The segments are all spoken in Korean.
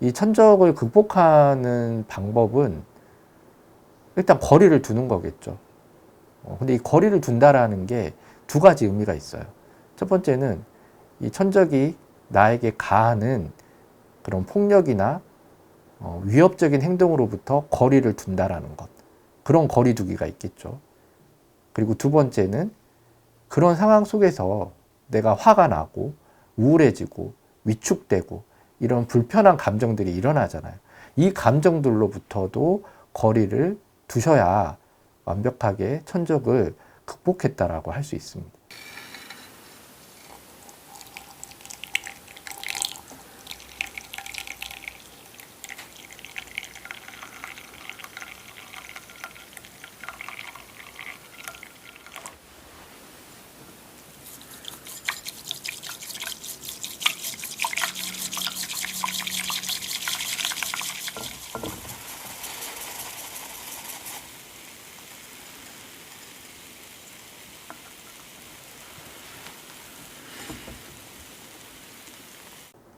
이 천적을 극복하는 방법은 일단 거리를 두는 거겠죠. 근데 이 거리를 둔다라는 게 두 가지 의미가 있어요. 첫 번째는 이 천적이 나에게 가하는 그런 폭력이나 위협적인 행동으로부터 거리를 둔다라는 것. 그런 거리 두기가 있겠죠. 그리고 두 번째는 그런 상황 속에서 내가 화가 나고 우울해지고 위축되고 이런 불편한 감정들이 일어나잖아요. 이 감정들로부터도 거리를 두셔야 완벽하게 천적을 극복했다라고 할 수 있습니다.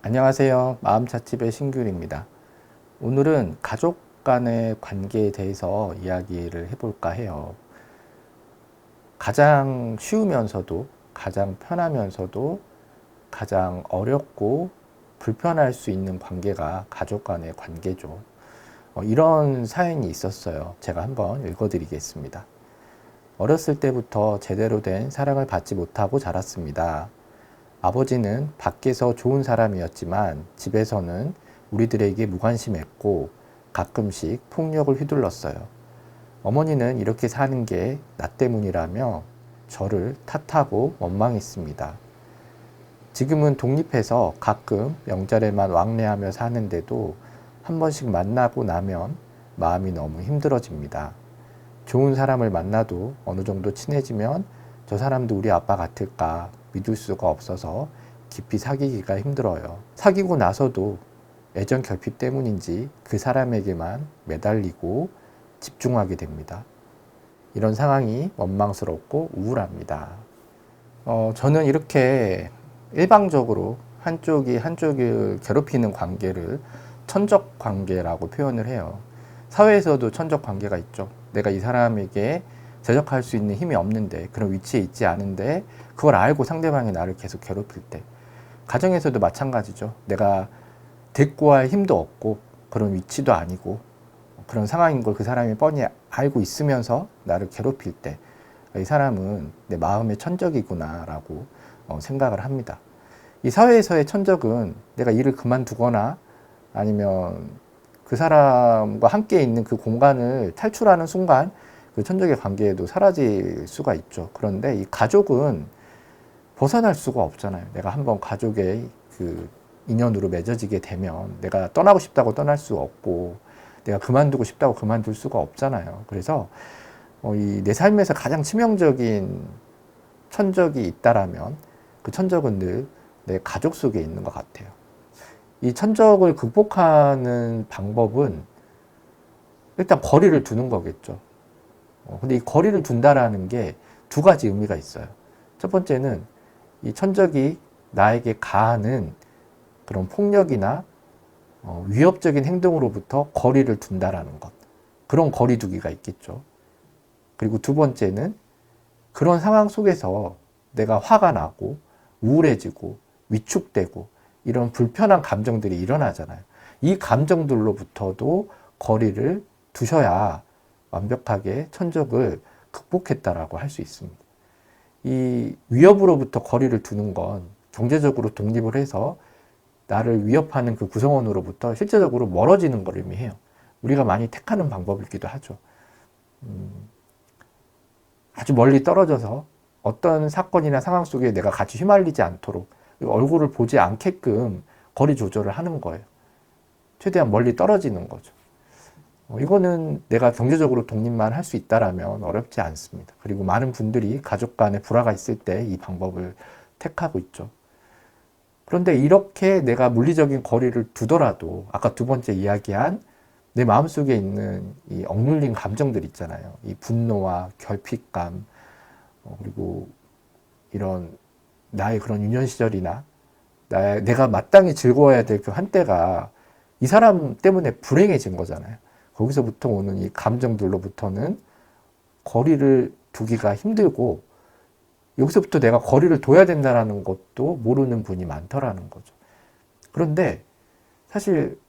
안녕하세요. 마음찻집의 신규입니다. 오늘은 가족 간의 관계에 대해서 이야기를 해볼까 해요. 가장 쉬우면서도 가장 편하면서도 가장 어렵고 불편할 수 있는 관계가 가족 간의 관계죠. 이런 사연이 있었어요. 제가 한번 읽어드리겠습니다. 어렸을 때부터 제대로 된 사랑을 받지 못하고 자랐습니다. 아버지는 밖에서 좋은 사람이었지만 집에서는 우리들에게 무관심했고 가끔씩 폭력을 휘둘렀어요. 어머니는 이렇게 사는 게 나 때문이라며 저를 탓하고 원망했습니다. 지금은 독립해서 가끔 명절에만 왕래하며 사는데도 한 번씩 만나고 나면 마음이 너무 힘들어집니다. 좋은 사람을 만나도 어느 정도 친해지면 저 사람도 우리 아빠 같을까 믿을 수가 없어서 깊이 사귀기가 힘들어요. 사귀고 나서도 애정 결핍 때문인지 그 사람에게만 매달리고 집중하게 됩니다. 이런 상황이 원망스럽고 우울합니다. 저는 이렇게 일방적으로 한쪽이 한쪽을 괴롭히는 관계를 천적 관계라고 표현을 해요. 사회에서도 천적 관계가 있죠. 내가 이 사람에게 대적할 수 있는 힘이 없는데, 그런 위치에 있지 않은데 그걸 알고 상대방이 나를 계속 괴롭힐 때, 가정에서도 마찬가지죠. 내가 대꾸할 힘도 없고 그런 위치도 아니고 그런 상황인 걸 그 사람이 뻔히 알고 있으면서 나를 괴롭힐 때, 이 사람은 내 마음의 천적이구나 라고 생각을 합니다. 이 사회에서의 천적은 내가 일을 그만두거나 아니면 그 사람과 함께 있는 그 공간을 탈출하는 순간 그 천적의 관계에도 사라질 수가 있죠. 그런데 이 가족은 벗어날 수가 없잖아요. 내가 한번 가족의 그 인연으로 맺어지게 되면 내가 떠나고 싶다고 떠날 수 없고 내가 그만두고 싶다고 그만둘 수가 없잖아요. 그래서 이 내 삶에서 가장 치명적인 천적이 있다라면 그 천적은 늘 내 가족 속에 있는 것 같아요. 이 천적을 극복하는 방법은 일단 거리를 두는 거겠죠. 근데 이 거리를 둔다라는 게 두 가지 의미가 있어요. 첫 번째는 이 천적이 나에게 가하는 그런 폭력이나 위협적인 행동으로부터 거리를 둔다라는 것. 그런 거리 두기가 있겠죠. 그리고 두 번째는 그런 상황 속에서 내가 화가 나고 우울해지고 위축되고 이런 불편한 감정들이 일어나잖아요. 이 감정들로부터도 거리를 두셔야 완벽하게 천적을 극복했다라고 할 수 있습니다. 이 위협으로부터 거리를 두는 건 경제적으로 독립을 해서 나를 위협하는 그 구성원으로부터 실제적으로 멀어지는 걸 의미해요. 우리가 많이 택하는 방법이기도 하죠. 아주 멀리 떨어져서 어떤 사건이나 상황 속에 내가 같이 휘말리지 않도록 얼굴을 보지 않게끔 거리 조절을 하는 거예요. 최대한 멀리 떨어지는 거죠. 이거는 내가 경제적으로 독립만 할 수 있다라면 어렵지 않습니다. 그리고 많은 분들이 가족 간에 불화가 있을 때 이 방법을 택하고 있죠. 그런데 이렇게 내가 물리적인 거리를 두더라도 아까 두 번째 이야기한 내 마음속에 있는 이 억눌린 감정들 있잖아요. 이 분노와 결핍감, 그리고 이런 나의 그런 유년 시절이나 내가 마땅히 즐거워야 될 그 한때가 이 사람 때문에 불행해진 거잖아요. 거기서부터 오는 이 감정들로부터는 거리를 두기가 힘들고, 여기서부터 내가 거리를 둬야 된다는 것도 모르는 분이 많더라는 거죠. 그런데 사실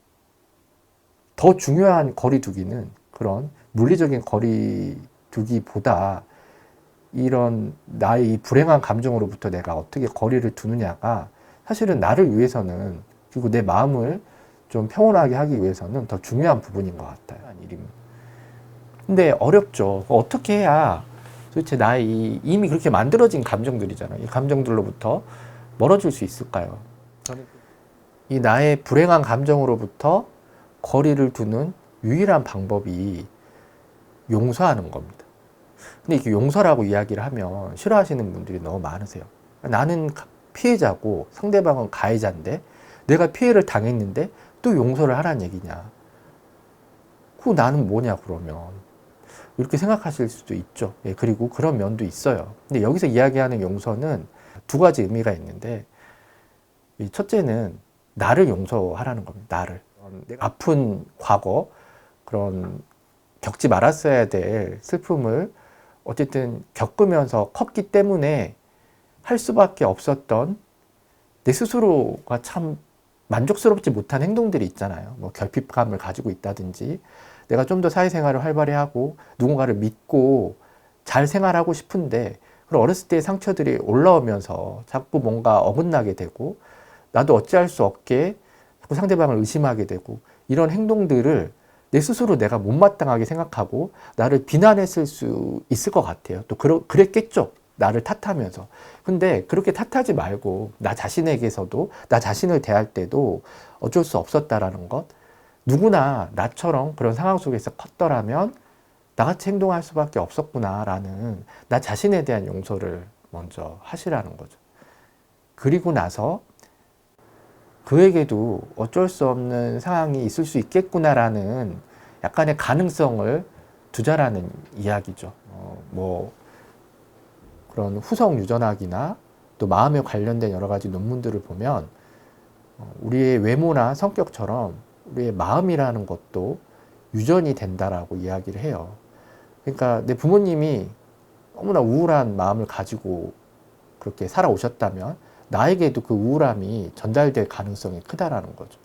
더 중요한 거리 두기는 그런 물리적인 거리 두기보다 이런 나의 이 불행한 감정으로부터 내가 어떻게 거리를 두느냐가 사실은 나를 위해서는, 그리고 내 마음을 좀 평온하게 하기 위해서는 더 중요한 부분인 것 같아요. 근데 어렵죠. 어떻게 해야 도대체 나의 이미 그렇게 만들어진 감정들이잖아요. 이 감정들로부터 멀어질 수 있을까요? 이 나의 불행한 감정으로부터 거리를 두는 유일한 방법이 용서하는 겁니다. 근데 이게 용서라고 이야기를 하면 싫어하시는 분들이 너무 많으세요. 나는 피해자고 상대방은 가해자인데 내가 피해를 당했는데 또 용서를 하라는 얘기냐. 그 나는 뭐냐 그러면. 이렇게 생각하실 수도 있죠. 예, 그리고 그런 면도 있어요. 근데 여기서 이야기하는 용서는 두 가지 의미가 있는데, 첫째는 나를 용서하라는 겁니다. 나를. 아픈 과거, 그런 겪지 말았어야 될 슬픔을 어쨌든 겪으면서 컸기 때문에 할 수밖에 없었던 내 스스로가 참 만족스럽지 못한 행동들이 있잖아요. 뭐 결핍감을 가지고 있다든지, 내가 좀 더 사회생활을 활발히 하고 누군가를 믿고 잘 생활하고 싶은데 그런 어렸을 때의 상처들이 올라오면서 자꾸 뭔가 어긋나게 되고, 나도 어찌할 수 없게 자꾸 상대방을 의심하게 되고, 이런 행동들을 내 스스로 내가 못마땅하게 생각하고 나를 비난했을 수 있을 것 같아요. 또 그랬겠죠. 나를 탓하면서. 근데 그렇게 탓하지 말고 나 자신에게서도, 나 자신을 대할 때도 어쩔 수 없었다라는 것, 누구나 나처럼 그런 상황 속에서 컸더라면 나같이 행동할 수밖에 없었구나라는 나 자신에 대한 용서를 먼저 하시라는 거죠. 그리고 나서 그에게도 어쩔 수 없는 상황이 있을 수 있겠구나라는 약간의 가능성을 두자라는 이야기죠. 뭐 그런 후성 유전학이나 또 마음에 관련된 여러 가지 논문들을 보면 우리의 외모나 성격처럼 우리의 마음이라는 것도 유전이 된다라고 이야기를 해요. 그러니까 내 부모님이 너무나 우울한 마음을 가지고 그렇게 살아오셨다면 나에게도 그 우울함이 전달될 가능성이 크다라는 거죠.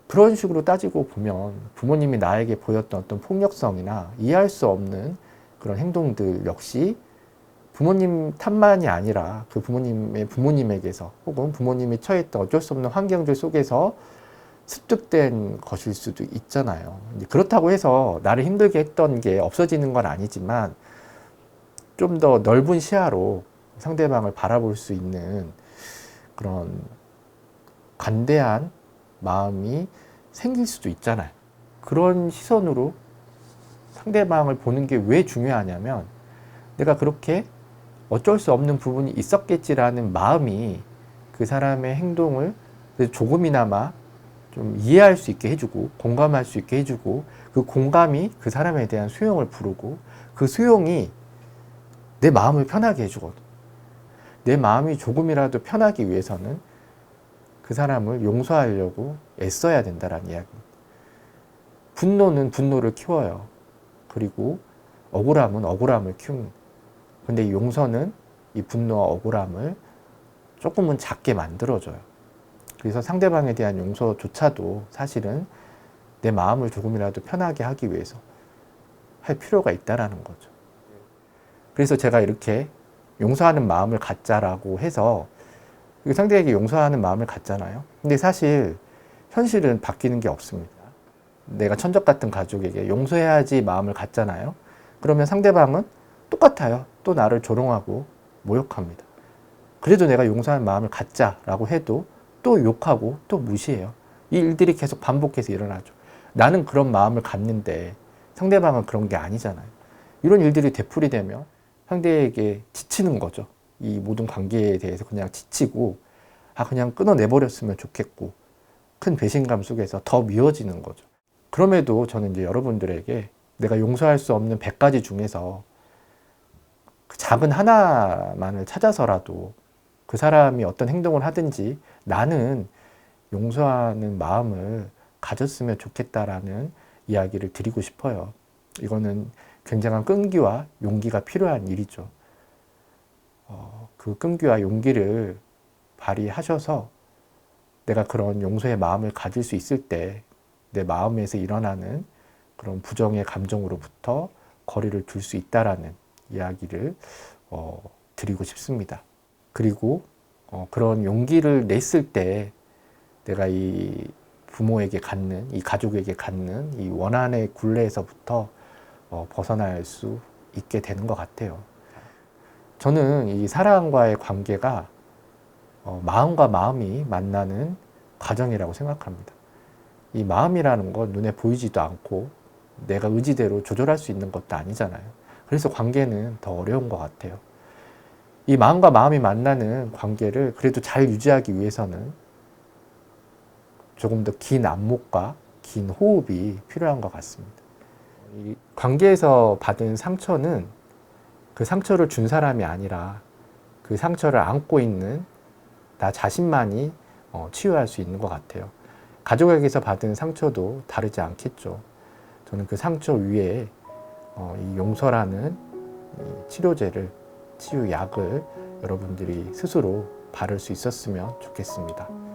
그런 식으로 따지고 보면 부모님이 나에게 보였던 어떤 폭력성이나 이해할 수 없는 그런 행동들 역시 부모님 탓만이 아니라 그 부모님의 부모님에게서 혹은 부모님이 처했던 어쩔 수 없는 환경들 속에서 습득된 것일 수도 있잖아요. 그렇다고 해서 나를 힘들게 했던 게 없어지는 건 아니지만 좀 더 넓은 시야로 상대방을 바라볼 수 있는 그런 관대한 마음이 생길 수도 있잖아요. 그런 시선으로 상대방을 보는 게 왜 중요하냐면, 내가 그렇게 어쩔 수 없는 부분이 있었겠지라는 마음이 그 사람의 행동을 조금이나마 좀 이해할 수 있게 해주고 공감할 수 있게 해주고, 그 공감이 그 사람에 대한 수용을 부르고 그 수용이 내 마음을 편하게 해주거든. 내 마음이 조금이라도 편하기 위해서는 그 사람을 용서하려고 애써야 된다는 이야기입니다. 분노는 분노를 키워요. 그리고 억울함은 억울함을 키웁니다. 근데 이 용서는 이 분노와 억울함을 조금은 작게 만들어줘요. 그래서 상대방에 대한 용서조차도 사실은 내 마음을 조금이라도 편하게 하기 위해서 할 필요가 있다라는 거죠. 그래서 제가 이렇게 용서하는 마음을 갖자라고 해서 상대에게 용서하는 마음을 갖잖아요. 근데 사실 현실은 바뀌는 게 없습니다. 내가 천적 같은 가족에게 용서해야지 마음을 갖잖아요. 그러면 상대방은 똑같아요. 또 나를 조롱하고 모욕합니다. 그래도 내가 용서하는 마음을 갖자라고 해도 또 욕하고 또 무시해요. 이 일들이 계속 반복해서 일어나죠. 나는 그런 마음을 갖는데 상대방은 그런 게 아니잖아요. 이런 일들이 되풀이되면 상대에게 지치는 거죠. 이 모든 관계에 대해서 그냥 지치고, 그냥 끊어내버렸으면 좋겠고, 큰 배신감 속에서 더 미워지는 거죠. 그럼에도 저는 이제 여러분들에게 내가 용서할 수 없는 100가지 중에서 그 작은 하나만을 찾아서라도 그 사람이 어떤 행동을 하든지 나는 용서하는 마음을 가졌으면 좋겠다라는 이야기를 드리고 싶어요. 이거는 굉장한 끈기와 용기가 필요한 일이죠. 그 끈기와 용기를 발휘하셔서 내가 그런 용서의 마음을 가질 수 있을 때 내 마음에서 일어나는 그런 부정의 감정으로부터 거리를 둘 수 있다라는 이야기를 드리고 싶습니다. 그리고 그런 용기를 냈을 때 내가 이 부모에게 갖는, 이 가족에게 갖는 이 원한의 굴레에서부터 벗어날 수 있게 되는 것 같아요. 저는 이 사랑과의 관계가 마음과 마음이 만나는 과정이라고 생각합니다. 이 마음이라는 건 눈에 보이지도 않고 내가 의지대로 조절할 수 있는 것도 아니잖아요. 그래서 관계는 더 어려운 것 같아요. 이 마음과 마음이 만나는 관계를 그래도 잘 유지하기 위해서는 조금 더 긴 안목과 긴 호흡이 필요한 것 같습니다. 이 관계에서 받은 상처는 그 상처를 준 사람이 아니라 그 상처를 안고 있는 나 자신만이 치유할 수 있는 것 같아요. 가족에게서 받은 상처도 다르지 않겠죠. 저는 그 상처 위에 이 용서라는 이 치료제를, 치유약을 여러분들이 스스로 바를 수 있었으면 좋겠습니다.